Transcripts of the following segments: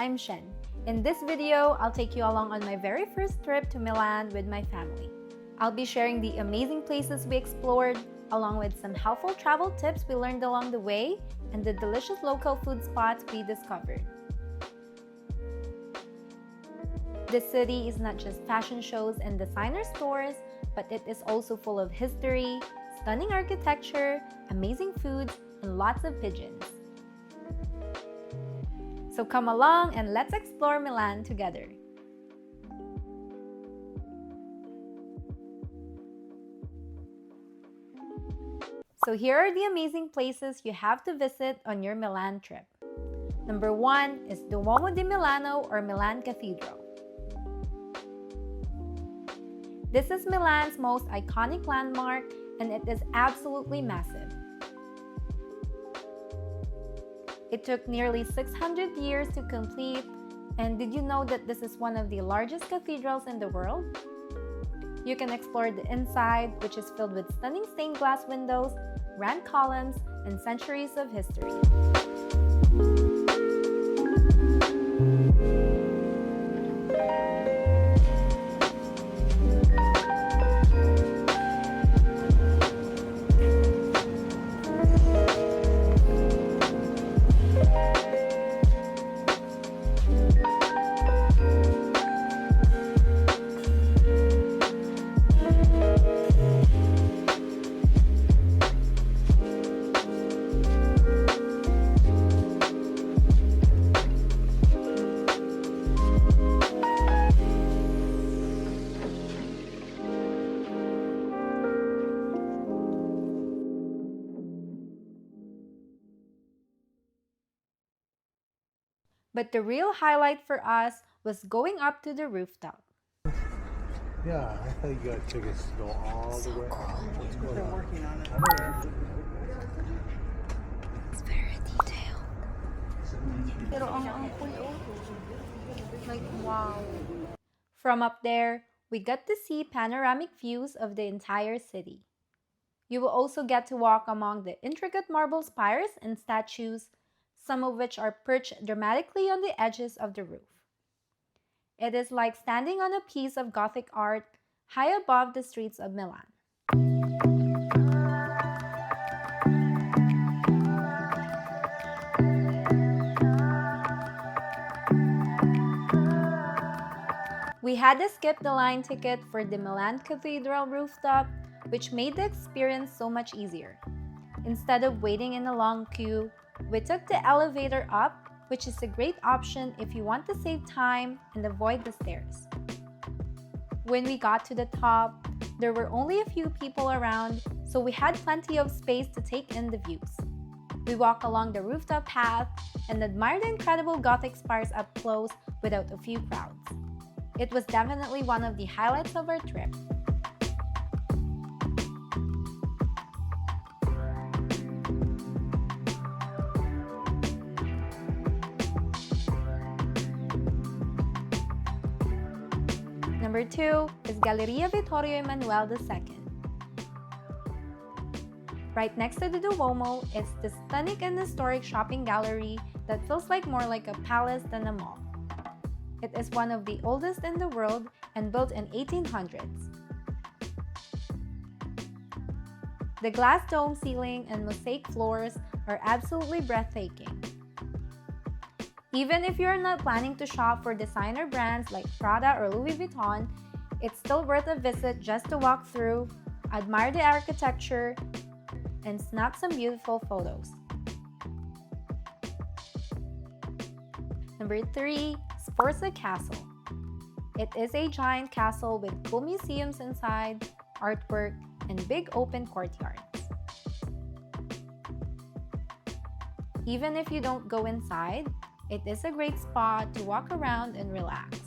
I'm Shen. In this video, I'll take you along on my very first trip to Milan with my family. I'll be sharing the amazing places we explored, along with some helpful travel tips we learned along the way, and the delicious local food spots we discovered. This city is not just fashion shows and designer stores, but it is also full of history, stunning architecture, amazing foods, and lots of pigeons. So come along and let's explore Milan together. So here are the amazing places you have to visit on your Milan trip. Number 1 is Duomo di Milano or Milan Cathedral. This is Milan's most iconic landmark and it is absolutely massive. It took nearly 600 years to complete, and did you know that this is one of the largest cathedrals in the world? You can explore the inside, which is filled with stunning stained glass windows, grand columns, and centuries of history. But the real highlight for us was going up to the rooftop. Yeah, I thought you got tickets to go all the way up. What's going on? They're working on it. It's very detailed. Like, wow. From up there, we got to see panoramic views of the entire city. You will also get to walk among the intricate marble spires and statues, some of which are perched dramatically on the edges of the roof. It is like standing on a piece of Gothic art high above the streets of Milan. We had to skip the line ticket for the Milan Cathedral rooftop, which made the experience so much easier. Instead of waiting in a long queue, we took the elevator up, which is a great option if you want to save time and avoid the stairs. When we got to the top, there were only a few people around, so we had plenty of space to take in the views. We walked along the rooftop path and admired the incredible Gothic spires up close without a few crowds. It was definitely one of the highlights of our trip. Number 2 is Galleria Vittorio Emanuele II. Right next to the Duomo is the stunning and historic shopping gallery that feels more like a palace than a mall. It is one of the oldest in the world and built in 1800s. The glass dome ceiling and mosaic floors are absolutely breathtaking. Even if you're not planning to shop for designer brands like Prada or Louis Vuitton, it's still worth a visit just to walk through, admire the architecture, and snap some beautiful photos. Number 3, Sforza Castle. It is a giant castle with cool museums inside, artwork, and big open courtyards. Even if you don't go inside, it is a great spot to walk around and relax.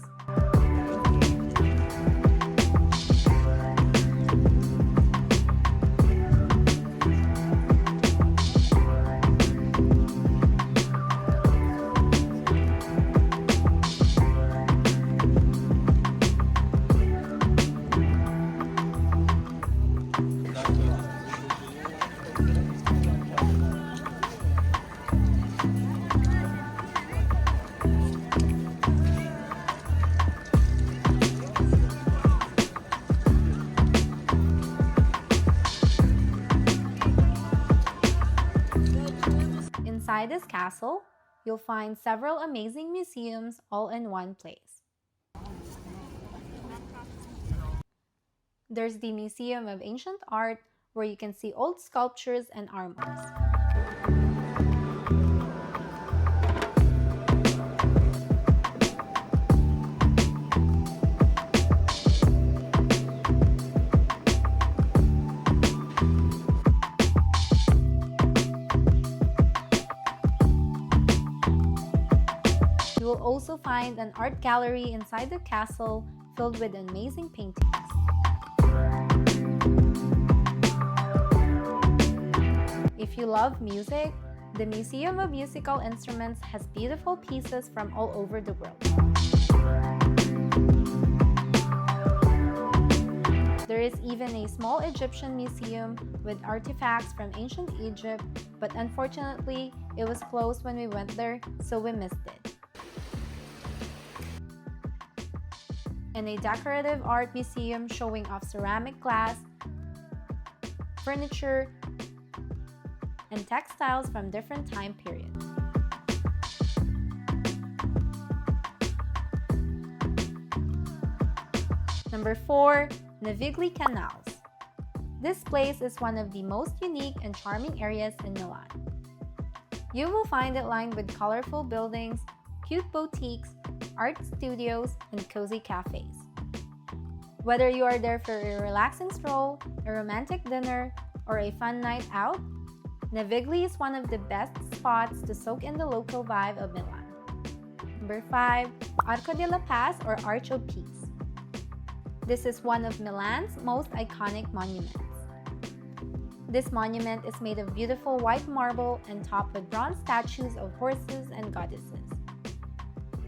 Castle, you'll find several amazing museums all in one place. There's the Museum of Ancient Art, where you can see old sculptures and armors. You will also find an art gallery inside the castle filled with amazing paintings. If you love music, the Museum of Musical Instruments has beautiful pieces from all over the world. There is even a small Egyptian museum with artifacts from ancient Egypt, but unfortunately, it was closed when we went there, so we missed it. And a decorative art museum showing off ceramic glass, furniture, and textiles from different time periods. Number 4, Navigli Canals. This place is one of the most unique and charming areas in Milan. You will find it lined with colorful buildings, cute boutiques, art studios, and cozy cafes. Whether you are there for a relaxing stroll, a romantic dinner, or a fun night out, Navigli is one of the best spots to soak in the local vibe of Milan. Number 5, Arco della or Arch of Peace. This is one of Milan's most iconic monuments. This monument is made of beautiful white marble and topped with bronze statues of horses and goddesses.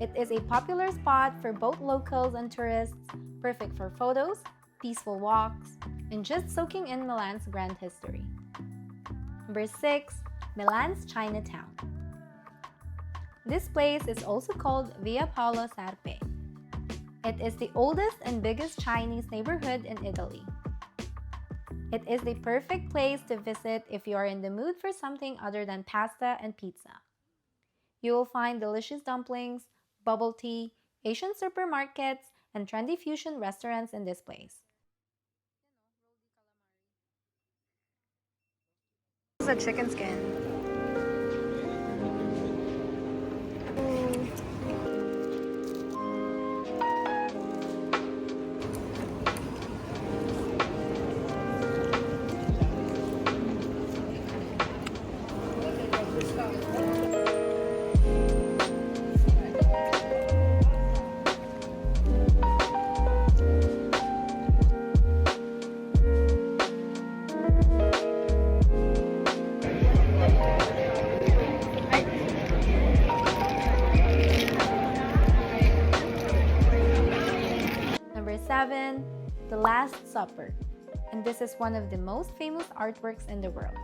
It is a popular spot for both locals and tourists, perfect for photos, peaceful walks, and just soaking in Milan's grand history. Number 6, Milans Chinatown. This place is also called Via Paolo Sarpi. It is the oldest and biggest Chinese neighborhood in Italy. It is the perfect place to visit if you are in the mood for something other than pasta and pizza. You will find delicious dumplings, bubble tea, Asian supermarkets, and trendy fusion restaurants in this place. This is a chicken skin. Number 7, The Last Supper. And this is one of the most famous artworks in the world.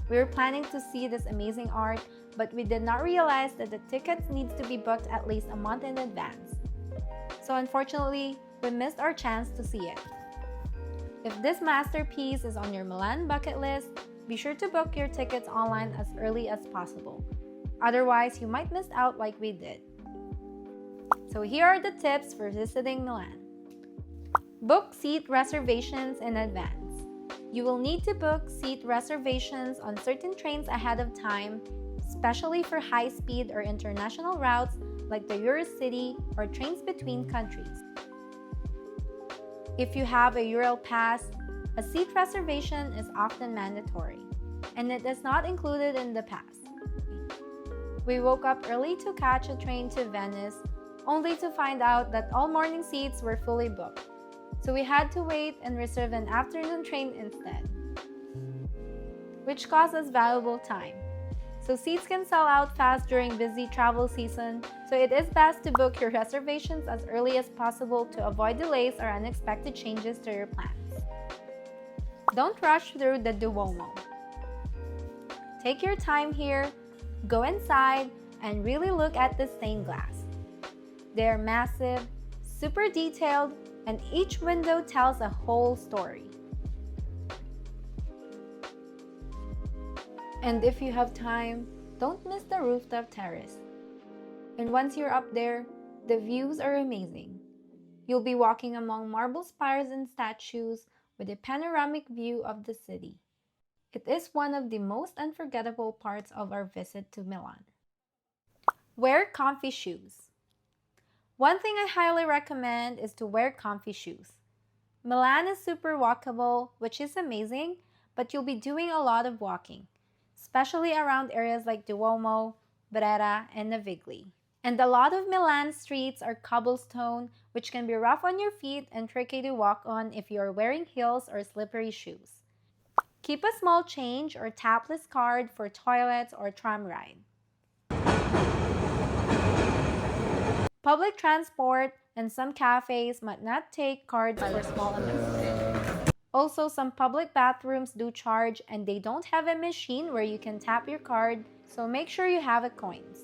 We were planning to see this amazing art, but we did not realize that the tickets needs to be booked at least a month in advance. So unfortunately, we missed our chance to see it. If this masterpiece is on your Milan bucket list, be sure to book your tickets online as early as possible. Otherwise, you might miss out like we did. So here are the tips for visiting Milan. Book seat reservations in advance. You will need to book seat reservations on certain trains ahead of time, especially for high-speed or international routes like the Eurocity or trains between countries. If you have a Euro pass, a seat reservation is often mandatory, and it is not included in the pass. We woke up early to catch a train to Venice, only to find out that all morning seats were fully booked. So we had to wait and reserve an afternoon train instead, which cost us valuable time. So seats can sell out fast during busy travel season, so it is best to book your reservations as early as possible to avoid delays or unexpected changes to your plans. Don't rush through the Duomo. Take your time here, go inside, and really look at the stained glass. They are massive, super detailed, and each window tells a whole story. And if you have time, Don't miss the rooftop terrace. And once you're up there, the views are amazing. You'll be walking among marble spires and statues with a panoramic view of the city. It is one of the most unforgettable parts of our visit to Milan. Wear comfy shoes. One thing I highly recommend is to wear comfy shoes. Milan is super walkable, which is amazing, but you'll be doing a lot of walking, especially around areas like Duomo, Brera, and Navigli. And a lot of Milan streets are cobblestone, which can be rough on your feet and tricky to walk on if you are wearing heels or slippery shoes. Keep a small change or tapless card for toilets or tram ride. Public transport and some cafes might not take cards for small amounts. Also, some public bathrooms do charge and they don't have a machine where you can tap your card, so make sure you have coins.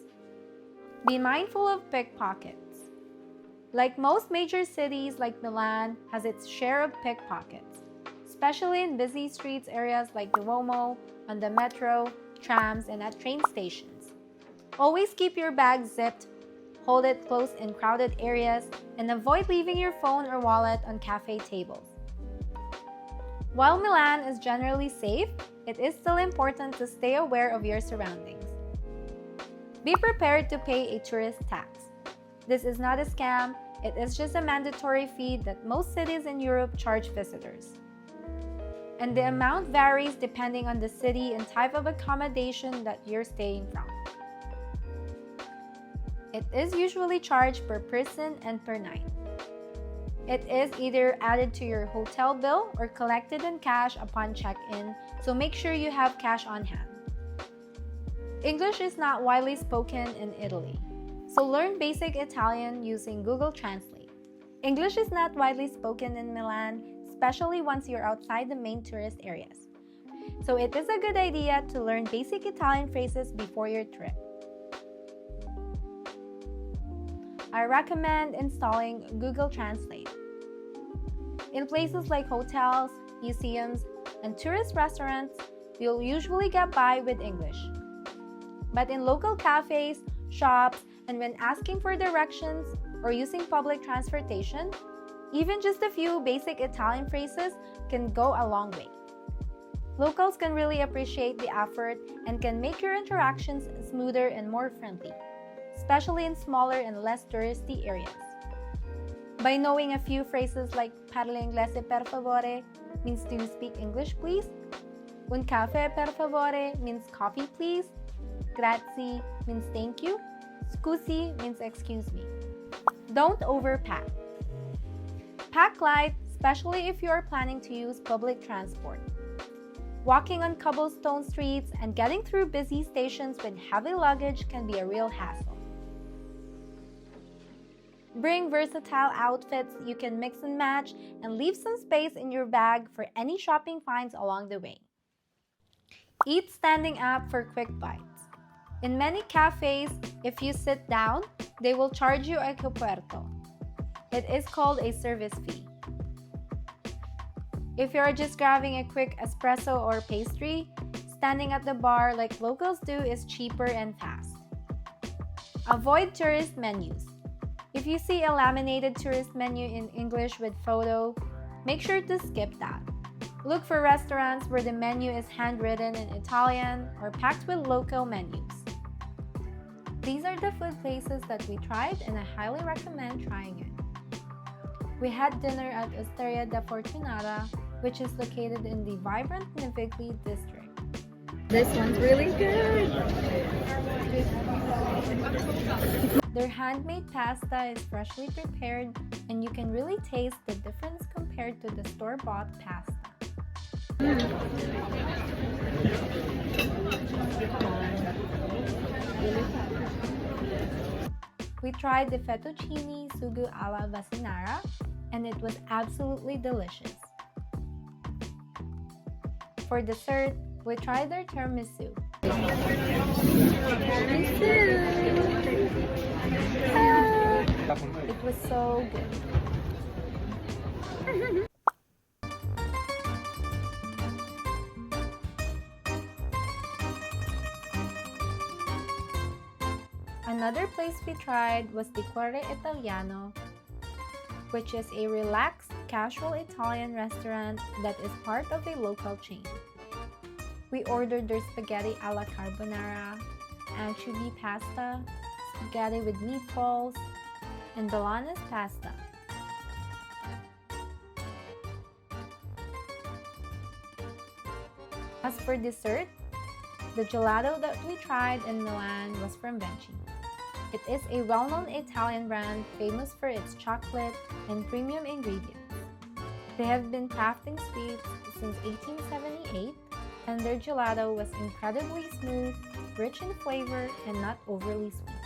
Be mindful of pickpockets. Like most major cities like Milan has its share of pickpockets, especially in busy streets areas like Duomo, on the metro, trams, and at train stations. Always keep your bag zipped, hold it close in crowded areas, and avoid leaving your phone or wallet on cafe tables. While Milan is generally safe, it is still important to stay aware of your surroundings. Be prepared to pay a tourist tax. This is not a scam, it is just a mandatory fee that most cities in Europe charge visitors. And the amount varies depending on the city and type of accommodation that you're staying from. It is usually charged per person and per night. It is either added to your hotel bill or collected in cash upon check-in, so make sure you have cash on hand. English is not widely spoken in Italy, so learn basic Italian using Google Translate. English is not widely spoken in Milan, especially once you're outside the main tourist areas. So it is a good idea to learn basic Italian phrases before your trip. I recommend installing Google Translate. In places like hotels, museums, and tourist restaurants, you'll usually get by with English. But in local cafes, shops, and when asking for directions or using public transportation, even just a few basic Italian phrases can go a long way. Locals can really appreciate the effort and can make your interactions smoother and more friendly, especially in smaller and less touristy areas. By knowing a few phrases like "Parla inglese per favore" means "Do you speak English, please?" "Un caffè per favore" means "Coffee, please?" "Grazie" means "Thank you." "Scusi" means "Excuse me." Don't overpack. Pack light, especially if you are planning to use public transport. Walking on cobblestone streets and getting through busy stations with heavy luggage can be a real hassle. Bring versatile outfits you can mix and match and leave some space in your bag for any shopping finds along the way. Eat standing up for quick bites. In many cafes, if you sit down, they will charge you a coperto. It is called a service fee. If you are just grabbing a quick espresso or pastry, standing at the bar like locals do is cheaper and fast. Avoid tourist menus. If you see a laminated tourist menu in English with photo, make sure to skip that. Look for restaurants where the menu is handwritten in Italian or packed with local menus. These are the food places that we tried and I highly recommend trying it. We had dinner at Osteria da Fortunata, which is located in the vibrant Navigli District. This one's really good! Their handmade pasta is freshly prepared and you can really taste the difference compared to the store-bought pasta. We tried the fettuccine sugo alla Vasinara and it was absolutely delicious. For dessert, we tried their tiramisu. It was so good. Another place we tried was the Cuore Italiano, which is a relaxed, casual Italian restaurant that is part of a local chain. We ordered their spaghetti alla carbonara, anchovy pasta, spaghetti with meatballs, and Bolognese pasta. As for dessert, the gelato that we tried in Milan was from Venci. It is a well-known Italian brand famous for its chocolate and premium ingredients. They have been crafting sweets since 1878, and their gelato was incredibly smooth, rich in flavor, and not overly sweet.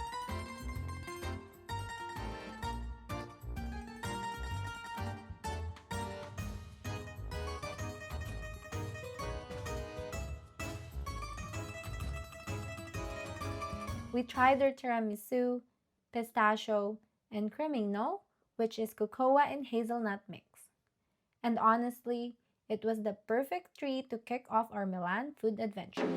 We tried their tiramisu, pistachio, and cremino, which is cocoa and hazelnut mix. And honestly, it was the perfect treat to kick off our Milan food adventure.